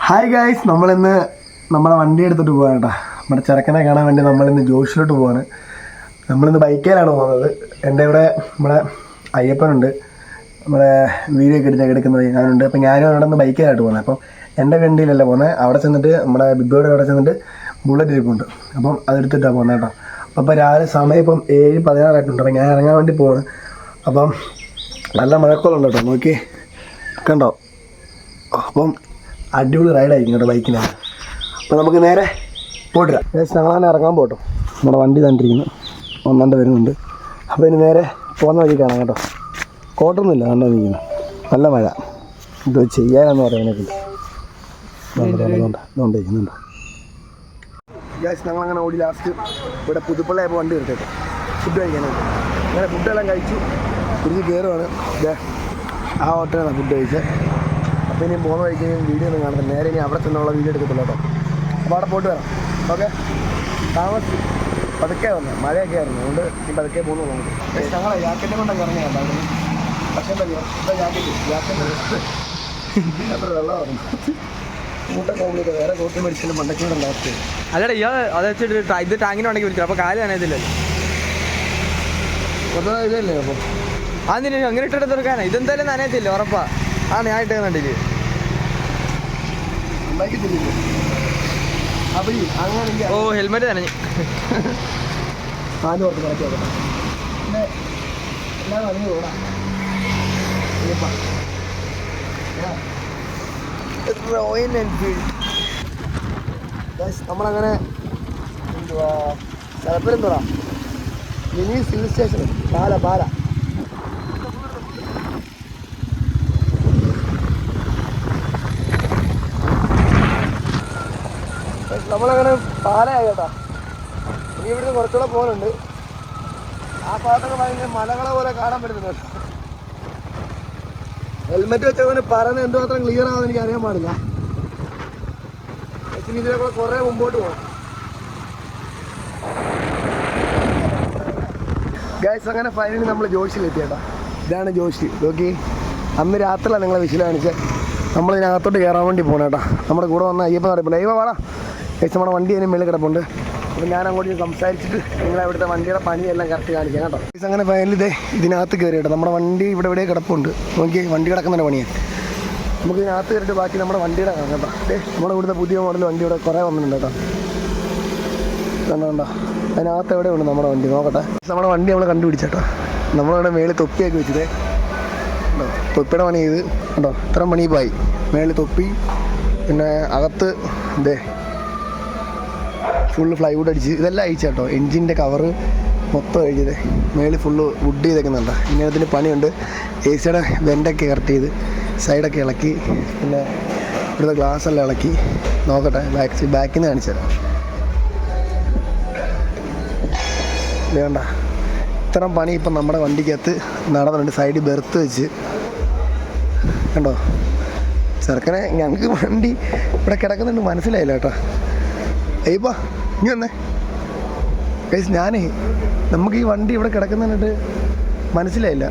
Hi guys, നമ്മളിന്ന് നമ്മളെ വണ്ടി എടുത്തിട്ട് പോകാൻ കേട്ടോ. നമ്മുടെ ചെറുക്കനെ കാണാൻ വേണ്ടി നമ്മളിന്ന് ജോഷിലോട്ട് പോവാണ്. നമ്മളിന്ന് ബൈക്കേലാണ് പോകുന്നത്. എൻ്റെ ഇവിടെ നമ്മളെ അയ്യപ്പനുണ്ട്, നമ്മളെ വീഡിയോ ഒക്കെ എടുക്കുന്നത് ഞാനുണ്ട്. അപ്പം ഞാനും അവിടെ നിന്ന് ബൈക്കിലായിട്ട് പോകുന്നത്. അപ്പം എൻ്റെ വണ്ടിയിലല്ല പോകുന്നത്. അവിടെ ചെന്നിട്ട് നമ്മുടെ ബിഗ് ബോയുടെ അവിടെ ചെന്നിട്ട് ബുള്ളറ്റ് ഇരിപ്പുണ്ട്. അപ്പം അതെടുത്തിട്ടാണ് പോകുന്നത് കേട്ടോ. അപ്പോൾ രാവിലെ സമയം ഇപ്പം 7:16 അപ്പം ഞാൻ ഇറങ്ങാൻ വേണ്ടി പോവാണ്. അപ്പം നല്ല മഴക്കോളുണ്ട് കേട്ടോ, നോക്കി കണ്ടോ. അപ്പം അടിപൊളി റൈഡായിരിക്കും കേട്ടോ ബൈക്കിനാണ്. അപ്പോൾ നമുക്ക് നേരെ പോയിട്ടില്ല. ഞങ്ങളങ്ങനെ ഇറങ്ങാൻ പോട്ടോ. നമ്മുടെ വണ്ടി കണ്ടിരിക്കുന്നു, ഒന്നാണ്ട് വരുന്നുണ്ട്. അപ്പോൾ ഇനി നേരെ പോകുന്ന വഴി കാണാം കേട്ടോ. കോട്ടൊന്നുമില്ല, കണ്ടോ നിൽക്കുന്നു. നല്ല മഴ, എന്തോ ചെയ്യാനെന്ന് പറയാനൊക്കെ ഇതുകൊണ്ടിരിക്കുന്നുണ്ട്. ഗ്യാസ് ഞങ്ങളങ്ങനെ ഓടി ലാസ്റ്റ് ഇവിടെ പുതുപ്പള്ളയായപ്പോൾ വണ്ടി എടുത്തേട്ടോ ഫുഡ് കഴിക്കാനായിട്ട്. അങ്ങനെ ഫുഡെല്ലാം കഴിച്ചു, തിരിച്ച് കയറുവാണ്. ആ ഹോട്ടലാണ് ഫുഡ് കഴിച്ചത്. അപ്പോൾ ഇനി പോകുന്ന വഴിക്ക് വീഡിയോ ഒന്നും കാണുന്നില്ല. നേരെ ഇനി അവിടെ ചെന്നുള്ള വീഡിയോ എടുക്കത്തില്ല കേട്ടോ. അപ്പോൾ അവിടെ പോയിട്ട് വരാം. ഓക്കെ, താമസിച്ചു പതുക്കെ വന്നു, മഴയൊക്കെ ആയിരുന്നു, അതുകൊണ്ട് ഈ പതുക്കെ പോകുന്നു നമുക്ക്. ഞങ്ങളെ ജാക്കറ്റ് കൊണ്ടൊക്കെ ഇറങ്ങിയായിരുന്നു. പക്ഷേ എന്താ ജാക്കറ്റ് അത്ര വെള്ളമായിരുന്നു. മൂട്ടൊക്കെ കൊണ്ടിട്ട് വേറെ കോട്ടി മേടിച്ചാലും മണ്ടക്കൂടെ ഉണ്ടാക്കി. അല്ലടാ ഇയാൾ അത് വെച്ചിട്ട് ഇത് ടാങ്ങിന് വേണമെങ്കിൽ വിളിക്കണം. അപ്പോൾ കാല് നനയത്തില്ലല്ലോ. ഇതല്ലേ അപ്പോൾ അതിന് അങ്ങനെ ഇട്ടിട്ട് തീർക്കാനാ. ഇതെന്തായാലും നനയത്തില്ല, ഉറപ്പാ. ആ ഞാൻ ഇട്ട് കണ്ടില്ലേ. ഓ ഹെൽമെറ്റ് നനഞ്ഞു. കാല് ഓർത്ത് കളിക്കാൻ പിന്നെ എല്ലാം നനഞ്ഞു പോടാ. റോയൽ എൻഫീൽഡ് നമ്മളങ്ങനെ എന്തുവാ സ്ഥലപ്പേരെന്തോടാ, മിനി സിവിൽ സ്റ്റേഷൻ പാല നമ്മളങ്ങനെ പാലയായി കേട്ടോ. ഇനി ഇവിടുന്ന് കുറച്ചുകൂടെ പോകുന്നുണ്ട്. ആ ഭാഗത്തൊക്കെ ഭയങ്കര മലകളെ പോലെ കാണാൻ പറ്റുന്നുണ്ട് കേട്ടോ. ഹെൽമെറ്റ് വെച്ചവന് പറയുന്നത് എന്തുമാത്രം ക്ലിയർ ആവുമെന്ന് എനിക്ക് അറിയാൻ പാടില്ല. ഇനി ഇതിനെ കൂടെ കുറേ മുമ്പോട്ട് പോകണം. ഗൈസ് അങ്ങനെ ഫൈനലി നമ്മൾ ജോഷിലെത്തി കേട്ടോ. ഇതാണ് ജോഷി. നോക്കി, അന്ന് രാത്രിയിലാണ് നിങ്ങളെ വിഷയം കാണിച്ചത്. നമ്മളിതിനകത്തോട്ട് കയറാൻ വേണ്ടി പോകണം കേട്ടോ. നമ്മുടെ കൂടെ വന്ന അയ്യപ്പൻ അറിയപ്പെടും. അയ്യപ്പ വാടാ. ഗൈസ് നമ്മുടെ വണ്ടി അതിന് മേളിൽ കിടപ്പുണ്ട്. അപ്പോൾ ഞാൻ അങ്ങോട്ട് സംസാരിച്ചിട്ട് നിങ്ങളെ ഇവിടുത്തെ വണ്ടിയുടെ പണിയെല്ലാം കറക്റ്റ് കാണിക്കാം കേട്ടോ. ഗൈസ് അങ്ങനെ ഫൈനലി ഇതിനകത്ത് കയറി കേട്ടോ. നമ്മുടെ വണ്ടി ഇവിടെ കിടപ്പുണ്ട്. നോക്കി, വണ്ടി കിടക്കുന്നതിൻ്റെ പണിയാണ്. നമുക്ക് ഇതിനകത്ത് കയറിയിട്ട് ബാക്കി നമ്മുടെ വണ്ടിയുടെ കാണാം കേട്ടോ. നമ്മുടെ ഇവിടുത്തെ പുതിയ മോഡൽ വണ്ടി ഇവിടെ കുറേ വന്നിട്ടുണ്ട് കേട്ടോ. കണ്ടോ, അതിനകത്ത് എവിടെ ഉണ്ട് നമ്മുടെ വണ്ടി, നോക്കട്ടെ. നമ്മുടെ വണ്ടി നമ്മൾ കണ്ടുപിടിച്ചേട്ടോ. നമ്മളിവിടെ മേളിൽ തൊപ്പിയൊക്കെ വെച്ചത് ഉണ്ടോ, തൊപ്പിയുടെ പണി ചെയ്ത് ഉണ്ടോ. ഇത്രയും പണി പോയി. മേളിൽ തൊപ്പി, പിന്നെ അകത്ത് ഫുള്ള് ഫ്ലൈവുഡ് അടിച്ച് ഇതെല്ലാം അയച്ചു കേട്ടോ. എൻജിൻ്റെ കവറ് മൊത്തം അഴിച്ചത്. മേളിൽ ഫുള്ള് വുഡ് ചെയ്തേക്കുന്നുണ്ടോ. ഇങ്ങനത്തിന് പണിയുണ്ട്. എ സിയുടെ വെൻ്റൊക്കെ കറക്റ്റ് ചെയ്ത് സൈഡൊക്കെ ഇളക്കി, പിന്നെ ഇവിടുത്തെ ഗ്ലാസ് എല്ലാം ഇളക്കി. നോക്കട്ടെ, ബാക്കിൽ നിന്ന് കാണിച്ചു തരാം. വേണ്ട, ഇത്തരം പണി ഇപ്പം നമ്മുടെ വണ്ടിക്കകത്ത് നടന്നുണ്ട്. സൈഡിൽ ബെർത്ത് വെച്ച് കണ്ടോ. ചെറുക്കനെ ഞങ്ങൾക്ക് വണ്ടി ഇവിടെ കിടക്കുന്നുണ്ട്, മനസ്സിലായില്ല കേട്ടോ. അയ്യപ്പാ ഇനി വന്നേ. ഗൈസ് ഞാനേ നമുക്ക് ഈ വണ്ടി ഇവിടെ കിടക്കുന്നുണ്ട് മനസ്സിലായില്ല.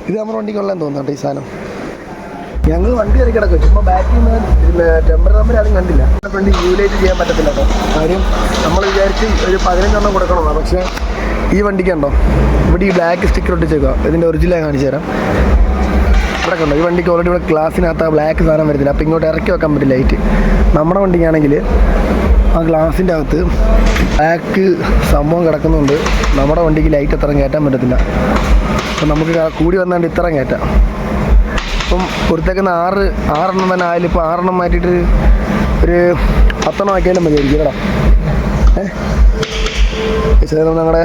ഇത് നമ്മുടെ വണ്ടിക്കുള്ളതെന്ന് തോന്നുന്നു കേട്ടോ ഈ സാധനം. ഞങ്ങൾ വണ്ടി കയറി കിടക്കും. ചുമ്മാ ബാക്കിൽ നിന്ന് ടെമ്പർ നമ്പർ ആരും കണ്ടില്ല. വണ്ടി യൂലൈറ്റ് ചെയ്യാൻ പറ്റത്തില്ല കേട്ടോ. കാര്യം നമ്മൾ വിചാരിച്ച് ഒരു 15 കൊടുക്കണമെന്നാണ്. പക്ഷേ ഈ വണ്ടിക്കുണ്ടോ ഇവിടെ ഈ ബ്ലാക്ക് സ്റ്റിക്കർ ഒട്ടിച്ചേക്കുക. ഇതിൻ്റെ ഒറിജിനൽ കാണിച്ചു തരാം. ഇവിടെ കണ്ടോ, ഈ വണ്ടിക്ക് ഓൾറെഡി ഇവിടെ ഗ്ലാസ്സിനകത്ത് ആ ബ്ലാക്ക് സാധനം വരുന്നില്ല. അപ്പോൾ ഇങ്ങോട്ട് ഇറക്കി വെക്കാൻ പറ്റില്ല ലൈറ്റ്. നമ്മുടെ വണ്ടിക്കാണെങ്കിൽ ആ ഗ്ലാസിൻ്റെ അകത്ത് ബ്ലാക്ക് സംഭവം കിടക്കുന്നുണ്ട്. നമ്മുടെ വണ്ടിക്ക് ലൈറ്റ് അത്രയും കയറ്റാൻ പറ്റത്തില്ല. അപ്പം നമുക്ക് കൂടി വന്നാണ്ട് ഇത്രയും കയറ്റാം. ഇപ്പം കൊടുത്തേക്കുന്ന 6 തന്നെ ആയാലും ഇപ്പോൾ 6 മാറ്റിയിട്ട് ഒരു 10 ആക്കിയാലും മതിയായിരിക്കും കേട്ടോ. ഞങ്ങളുടെ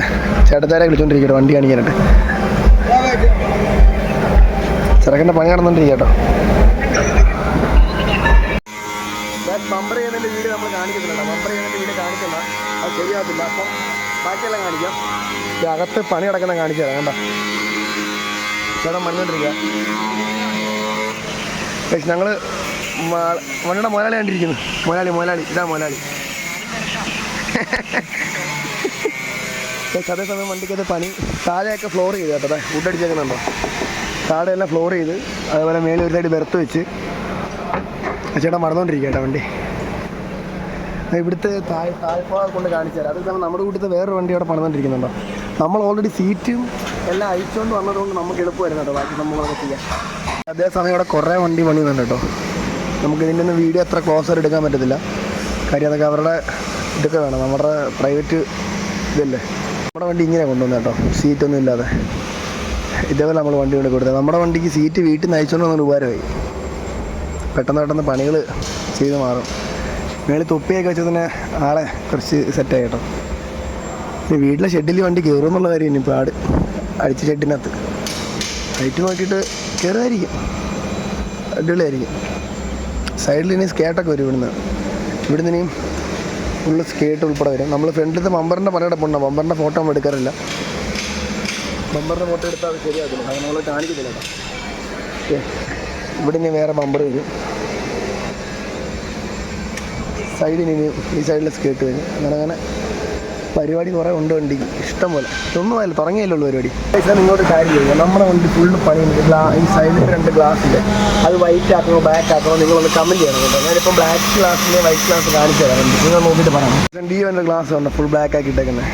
ചേട്ടച്ചാരെ വിളിച്ചോണ്ടിരിക്കട്ടോ വണ്ടി കാണിക്കാനായിട്ട്. ചെറുക്കൻ്റെ പണി നടന്നുകൊണ്ടിരിക്കുക കേട്ടോ. ബമ്പർ ചെയ്യുന്നതിൻ്റെ വീഡിയോ നമ്മൾ കാണിക്കുന്നില്ല. ബമ്പർ ചെയ്യുന്നതിൻ്റെ വീഡിയോ കാണിക്കണ്ട, അത് ശരിയാകത്തില്ല. അപ്പം ബാക്കിയെല്ലാം കാണിക്കാം. അകത്ത് പണി കിടക്കുന്ന കാണിച്ചു തരാം കേട്ടോ. ചേട്ടൻ പറഞ്ഞുകൊണ്ടിരിക്കുക. ഞങ്ങൾ വണ്ടിയുടെ മുതലാളി കണ്ടിരിക്കുന്നു. മുതലാളി ഇതാ മുതലാളി. അതേസമയം വണ്ടിക്കകത്ത് പണി താഴെയൊക്കെ ഫ്ലോർ ചെയ്ത് കേട്ടോ. വുഡ് അടിച്ചേക്കുന്നുണ്ടോ. താഴെയെല്ലാം ഫ്ലോർ ചെയ്ത്, അതേപോലെ മേളിൽ ഒരു സൈഡ് ബെർത്ത് വെച്ച് ചേട്ടാ മറന്നുകൊണ്ടിരിക്കുക കേട്ടോ വണ്ടി. ഇവിടുത്തെ താഴ്ഭാഗം കൊണ്ട് കാണിച്ചു തരാം. അത് നമ്മുടെ കൂട്ടത്തെ വേറൊരു വണ്ടി അവിടെ പണിതുകൊണ്ടിരിക്കുന്നുണ്ടോ. നമ്മൾ ഓൾറെഡി സീറ്റും എല്ലാം അയച്ചുകൊണ്ട് വന്നതുകൊണ്ട് നമുക്ക് എളുപ്പമായിരുന്നു കേട്ടോ ബാക്കി നമ്മളൊക്കെ ചെയ്യാം. അതേസമയം ഇവിടെ കുറേ വണ്ടി പണിയുന്നുണ്ട് കേട്ടോ. നമുക്ക് ഇതിൻ്റെ ഒന്നും വീഡിയോ അത്ര ക്ലോസർ എടുക്കാൻ പറ്റത്തില്ല. കാര്യം അതൊക്കെ അവരുടെ ഇതൊക്കെ വേണം, നമ്മുടെ പ്രൈവറ്റ് ഇതല്ലേ. നമ്മുടെ വണ്ടി ഇങ്ങനെ കൊണ്ടുവന്നു കേട്ടോ, സീറ്റൊന്നും ഇല്ലാതെ. ഇതേപോലെ നമ്മൾ വണ്ടി കൊണ്ട് കൊടുത്തത്. നമ്മുടെ വണ്ടിക്ക് സീറ്റ് വീട്ടിൽ നിന്ന് അയച്ചുകൊണ്ട് വന്നൊരു ഉപകാരമായി. പെട്ടെന്ന് പണികൾ ചെയ്ത് മാറും. മേളിൽ തൊപ്പിയൊക്കെ വെച്ച് തന്നെ ആളെ കുറച്ച് സെറ്റായി കേട്ടോ. ഇനി വീട്ടിലെ ഷെഡിൽ വണ്ടി കയറും എന്നുള്ള കാര്യം ഇനി ഇപ്പോൾ അടിച്ച് ഷെഡിനകത്ത് ഹൈറ്റ് നോക്കിയിട്ട് കയറുമായിരിക്കും, അടിപൊളിയായിരിക്കും. സൈഡിൽ ഇനി സ്കേട്ടൊക്കെ വരും ഇവിടുന്ന് ഇനിയും ഫുള്ള് സ്കേട്ട് ഉൾപ്പെടെ വരും. നമ്മൾ ഫ്രണ്ടിലത്തെ ബമ്പറിൻ്റെ പണിയുടെ പൊണ്ണ ബമ്പറിൻ്റെ ഫോട്ടോ നമ്മൾ എടുക്കാറില്ല. ബമ്പറിൻ്റെ ഫോട്ടോ എടുത്താൽ അത് ശരിയാക്കില്ല, അത് നമ്മൾ കാണിക്കത്തില്ല കേട്ടോ. ഓക്കെ, ഇവിടെ ഇനി വേറെ ബമ്പർ വരും. സൈഡിന് ഇനി ഈ സൈഡിൽ സ്കേട്ട് വരും. അങ്ങനെ പരിപാടി കുറേ ഉണ്ട് വണ്ടിക്ക്, ഇഷ്ടം പോലെ. ഇതൊന്നും അല്ല, തുടങ്ങിയല്ലേ ഉള്ളൂ പരിപാടി. പൈസ നിങ്ങളോട് കാര്യം ചെയ്യുക, നമ്മുടെ വണ്ടി ഫുള്ള് പണിയുണ്ട്. ഈ സൈഡിൽ 2 ഗ്ലാസ്സിൽ അത് വൈറ്റ് ആക്കണോ ബ്ലാക്ക് ആക്കണോ നിങ്ങളൊന്ന് കമൻറ്റ് ചെയ്യണം കേട്ടോ. ഞാനിപ്പോൾ ബ്ലാക്ക് ഗ്ലാസ്സിൻ്റെ വൈറ്റ് ഗ്ലാസ് കാണിച്ചു തരാം, നിങ്ങൾ നോക്കിയിട്ട് പറയാം. ഡി വൻ്റെ ഗ്ലാസ് ഉണ്ട് ഫുൾ ബ്ലാക്ക് ആക്കിയിട്ടേക്കുന്നത്.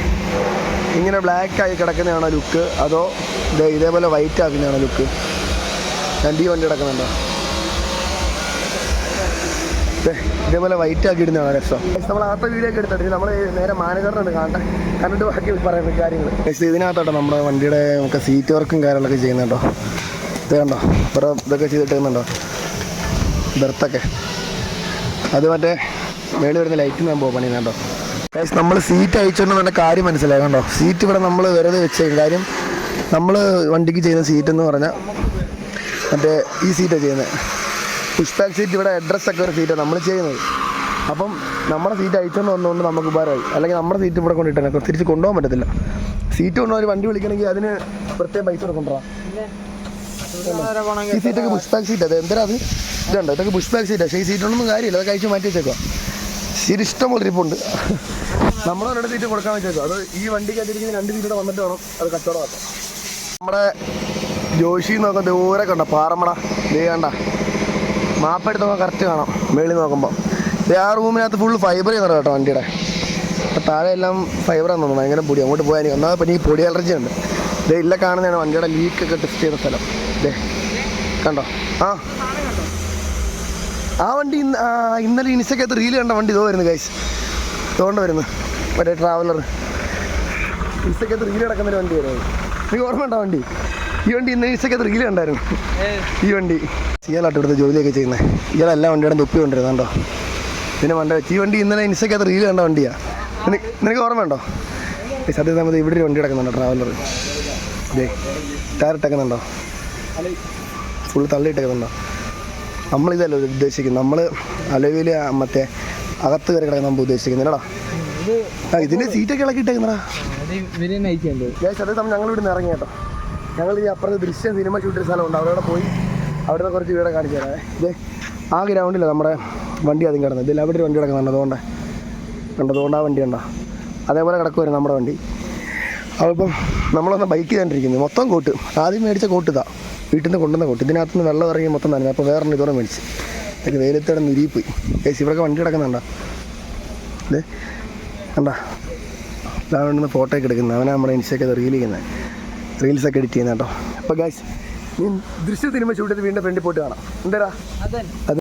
ഇങ്ങനെ ബ്ലാക്ക് ആയി കിടക്കുന്നതാണോ ലുക്ക്, അതോ ഇതേപോലെ വൈറ്റ് ആക്കുന്നതാണോ ലുക്ക്? ഞാൻ ഡി വണ്ടി കിടക്കുന്നുണ്ടോ, ഇതേപോലെ വൈറ്റ് ആക്കി ഇടുന്നതാണ് രസം. നമ്മൾ അകത്തെ വീഡിയോ ഒക്കെ എടുത്തിട്ട് നമ്മൾ നേരെ മാനേജറിനോട് കണ്ടിട്ട് ബാക്കി പറയുന്ന കാര്യങ്ങൾ. ഇതിനകത്തോട്ടോ നമ്മുടെ വണ്ടിയുടെ നമുക്ക് സീറ്റ് വർക്കും കാര്യങ്ങളൊക്കെ ചെയ്യുന്നുണ്ടോ. ഇത് കണ്ടോ, വേറെ ഇതൊക്കെ ചെയ്തിട്ടുണ്ടോ ബെർത്തൊക്കെ. അത് മറ്റേ മേളിൽ വരുന്ന ലൈറ്റിന് ഞാൻ പണിയുന്നുണ്ടോ. നമ്മൾ സീറ്റ് അയച്ചുകൊണ്ട് തന്നെ കാര്യം മനസ്സിലായി കണ്ടോ. സീറ്റ് ഇവിടെ നമ്മൾ വെറുതെ വെച്ചേക്കും. കാര്യം നമ്മൾ വണ്ടിക്ക് ചെയ്യുന്ന സീറ്റ് എന്ന് പറഞ്ഞാൽ മറ്റേ ഈ സീറ്റാണ് ചെയ്യുന്നത്. പുഷ് ബാക്ക് സീറ്റ്, ഇവിടെ അഡ്രസ്സൊക്കെ ഒരു സീറ്റാണ് നമ്മൾ ചെയ്യുന്നത്. അപ്പം നമ്മുടെ സീറ്റ് അയച്ചുകൊണ്ട് വന്നുകൊണ്ട് നമുക്ക് ഉപകാരമായി. അല്ലെങ്കിൽ നമ്മുടെ സീറ്റ് ഇവിടെ കൊണ്ടിട്ടാൽ തിരിച്ച് കൊണ്ടുപോകാൻ പറ്റത്തില്ല. സീറ്റ് കൊണ്ടുപോകാൻ ഒരു വണ്ടി വിളിക്കണമെങ്കിൽ അതിന് പ്രത്യേകം പൈസ കൊടുക്കണ്ടാ. ഈ സീറ്റൊക്കെ പുഷ് ബാക്ക് സീറ്റ്, അത് എന്തിനാ അത് ഇതുണ്ട്, ഇതൊക്കെ പുഷ് ബാക്ക് സീറ്റാണ്. പക്ഷേ ഈ സീറ്റൊന്നും കാര്യമില്ല, അതൊക്കെ അയച്ച് മാറ്റി വെച്ചേക്കുക. സീറ്റ് ഇഷ്ടംപോലെ ഇരിപ്പുണ്ട്. നമ്മളെ 2 സീറ്റ് കൊടുക്കാൻ വെച്ചേക്കുക. അത് ഈ വണ്ടിക്ക് അതിരിക്കുന്ന 2 സീറ്റൂടെ വന്നിട്ട് വേണം അത് കച്ചവടമാക്കാം. നമ്മുടെ ജോഷി നോക്കാം ദൂരെ കണ്ട പാറമട ദേ കണ്ട മാപ്പ് എടുത്ത് നോക്കാൻ കറക്റ്റ് കാണാം. മേളിൽ നോക്കുമ്പോൾ ആ റൂമിനകത്ത് ഫുള്ള് ഫൈബർ ചെയ്യുന്നുണ്ട് കേട്ടോ വണ്ടിയുടെ. അപ്പോൾ താഴെ എല്ലാം ഫൈബറാന്ന് തോന്നുന്നു, ഭയങ്കര പൊടി. അങ്ങോട്ട് പോയാൽ എന്നാൽ പിന്നെ ഈ പൊടി അലർജി ഉണ്ട്. ഇതേ ഇല്ല കാണുന്നതാണ് വണ്ടിയുടെ ലീക്കൊക്കെ ടെസ്റ്റ് ചെയ്ത സ്ഥലം. ഇതേ കണ്ടോ. ആ വണ്ടി ഇന്നലെ ഇൻസ്റ്റക്കകത്ത് റീൽ കണ്ട വണ്ടി ഇതോ വരുന്നു ഗൈസ്, ഇതുകൊണ്ട് വരുന്നു മറ്റേ ട്രാവലർ. ഇൻസ്റ്റക്കകത്ത് റീൽ കിടക്കുന്നൊരു വണ്ടി വരുന്നത് എനിക്ക് ഓർമ്മയുണ്ടോ വണ്ടി? ഈ വണ്ടി ഇന്നലെ ഇൻസ്റ്റക്കകത്ത് റീൽ കണ്ടായിരുന്നു. ഈ വണ്ടി ചെയ്യാലാട്ടോ ഇവിടുത്തെ ജോലിയൊക്കെ ചെയ്യുന്നത്. ഇയാളെല്ലാം വണ്ടിയുടെ തുപ്പി കൊണ്ടിരുന്നുണ്ടോ. പിന്നെ വണ്ടി വെച്ച് ഈ വണ്ടി ഇന്നലെ ഇൻസ്റ്റക്കകത്ത് റീൽ കണ്ട വണ്ടിയാണ്. നിനക്ക് ഓർമ്മയുണ്ടോ? സത്യം സമയത്ത് ഇവിടെ ഒരു വണ്ടി കിടക്കുന്നുണ്ടോ ട്രാവലർ. ഇതേ ടയറിട്ടേക്കുന്നുണ്ടോ, ഫുൾ തള്ളിയിട്ടേക്കുന്നുണ്ടോ. നമ്മളിതല്ലോ ഉദ്ദേശിക്കുന്നത്, നമ്മൾ അലവിൽ മറ്റേ അകത്ത് കയറി കിടക്കാൻ നമ്മൾ ഉദ്ദേശിക്കുന്നില്ലടാ. ഇതിൻ്റെ സീറ്റൊക്കെ ഇളക്കിയിട്ടേക്കുന്നടാ. അതേ സമയം ഞങ്ങൾ ഇവിടെ നിന്ന് ഇറങ്ങി കേട്ടോ. ഞങ്ങൾ ഈ അപ്പുറത്ത് ദൃശ്യം സിനിമ ഷൂട്ട് സ്ഥലമുണ്ട്, അവിടെ പോയി അവിടുന്ന് കുറച്ച് വീടൊക്കെ കാണിച്ചു തരാം. ഇത് ആ ഗ്രൗണ്ടില്ല നമ്മുടെ വണ്ടി ആദ്യം കിടന്നത്. ഇതിൽ അവിടെ ഒരു വണ്ടി കിടക്കുന്നുണ്ട്, അതുകൊണ്ട് ആ വണ്ടി ഉണ്ടോ അതേപോലെ കിടക്കുമായിരുന്നു നമ്മുടെ വണ്ടി. അപ്പം നമ്മളൊന്ന് ബൈക്ക് ചെയ്തുകൊണ്ടിരിക്കുന്നത് മൊത്തം കോട്ട്. ആദ്യം മേടിച്ച കോട്ട് ഇതാ, വീട്ടിൽ നിന്ന് കൊണ്ടുവന്ന കോട്ട്. ഇതിനകത്ത് നിന്ന് വെള്ളം ഇറങ്ങി മൊത്തം തന്നെ. അപ്പോൾ വേറെ ഇതോടെ മേടിച്ച് ഇതൊക്കെ വെയിലത്തോടെ നിരിപ്പോയി. കേസ് ഇവിടെയൊക്കെ വണ്ടി കിടക്കുന്നുണ്ടോ. ഇത് കണ്ടാ, ഇതാണ് ഇവിടുന്ന് ഫോട്ടോ ഒക്കെ എടുക്കുന്നത്. അവനാണ് നമ്മുടെ ഇൻസ്റ്റൊക്കെ റീൽ ചെയ്യുന്നത്, റീൽസൊക്കെ എഡിറ്റ് ചെയ്യുന്നത് കേട്ടോ. അപ്പോൾ ഗൈസ് ദൃശ്യ സിനിമ ഷൂട്ട് ചെയ്ത് വീണ്ടും ഫ്രണ്ടിൽ പോയിട്ട് കാണാം. എന്താ അത്